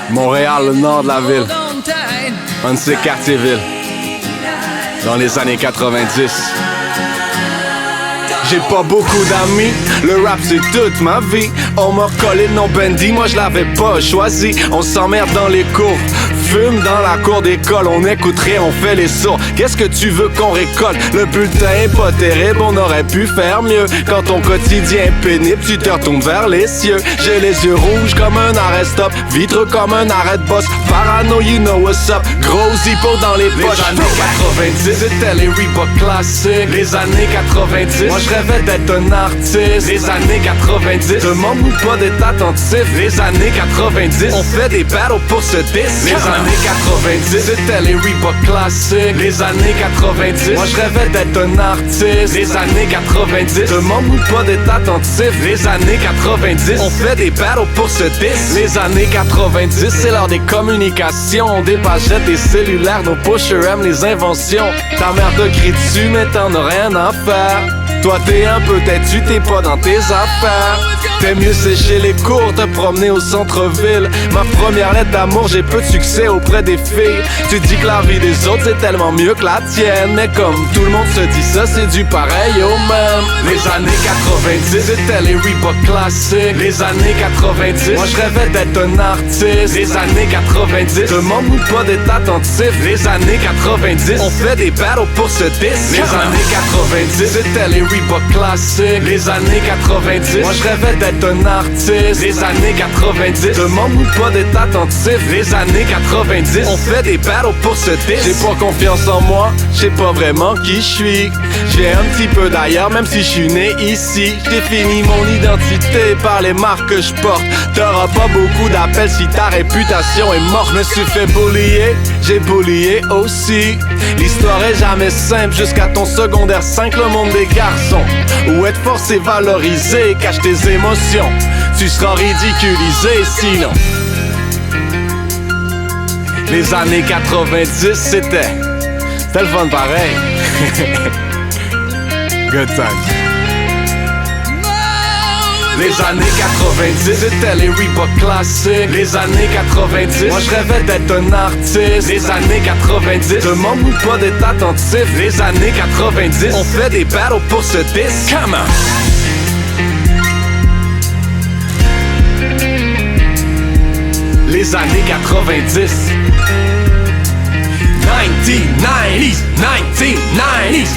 Montréal, le nord de la ville. Un de ces quartiers-villes. Dans les années 90. J'ai pas beaucoup d'amis, le rap c'est toute ma vie. On m'a collé le nom Bendy, moi je l'avais pas choisi. On s'emmerde dans les cours, fume dans la cour d'école. On écoute rien, on fait les sourds. Qu'est-ce que tu veux qu'on récolte? Le bulletin est pas terrible, on aurait pu faire mieux. Quand ton quotidien est pénible, tu te retournes vers les cieux. J'ai les yeux rouges comme un arrêt-stop, vitreux comme un arrêt de boss. Parano, you know what's up, gros zippo dans les poches. Les années 90, c'était les Reebok classiques. Les années 90, moi je rêvais d'être un artiste. Les années 90, demande-nous pas d'être attentif. Les années 90, on fait des battles pour ce disque. Les années 90, c'était les Reebok classiques. Les années 90, moi je rêvais d'être un artiste. Les années 90, demande-nous pas d'être attentif. Les années 90, on fait des battles pour ce disque. Les années 90, c'est l'heure des communications. Des pagettes, des cellulaires, nos pushers aiment les inventions. Ta mère te crie dessus mais t'en as rien à faire. Toi t'es un peu têtu, t'es pas dans tes affaires. T'aimes mieux sécher les cours, te promener au centre-ville. Ma première lettre d'amour, j'ai peu de succès auprès des filles. Tu dis que la vie des autres c'est tellement mieux que la tienne. Mais comme tout le monde se dit ça, c'est du pareil au même. Les années 90, c'était les Reebok classiques. Les années 90, moi je rêvais d'être un artiste. Les années 90, demande-nous pas d'être attentif. Les années 90, on fait des battles pour ce disque. Les années 90, c'était les Reebok classiques. Les années 90, moi je rêvais d'être un artiste. Les années 90, demande-nous pas d'être attentif. Les années 90, on fait des battles pour ce disque. J'ai pas confiance en moi, j'sais pas vraiment qui je suis. J'ai un petit peu d'ailleurs, même si je suis né ici. J'ai fini mon identité par les marques que je porte. T'auras pas beaucoup d'appels si ta réputation est morte. Je me suis fait bullier, j'ai bullié aussi. L'histoire est jamais simple jusqu'à ton secondaire 5, le monde des garçons. Où être fort c'est valorisé, cache tes émotions. Tu seras ridiculisé sinon. Les années 90 c'était le fun pareil. Good times. Les années 90, c'était les Reebok classiques. Les années 90, moi je rêvais d'être un artiste. Les années 90, demande-nous pas d'être attentif. Les années 90, on fait des battles pour ce disque. Come on. Les années 90. 1990s, 1990s.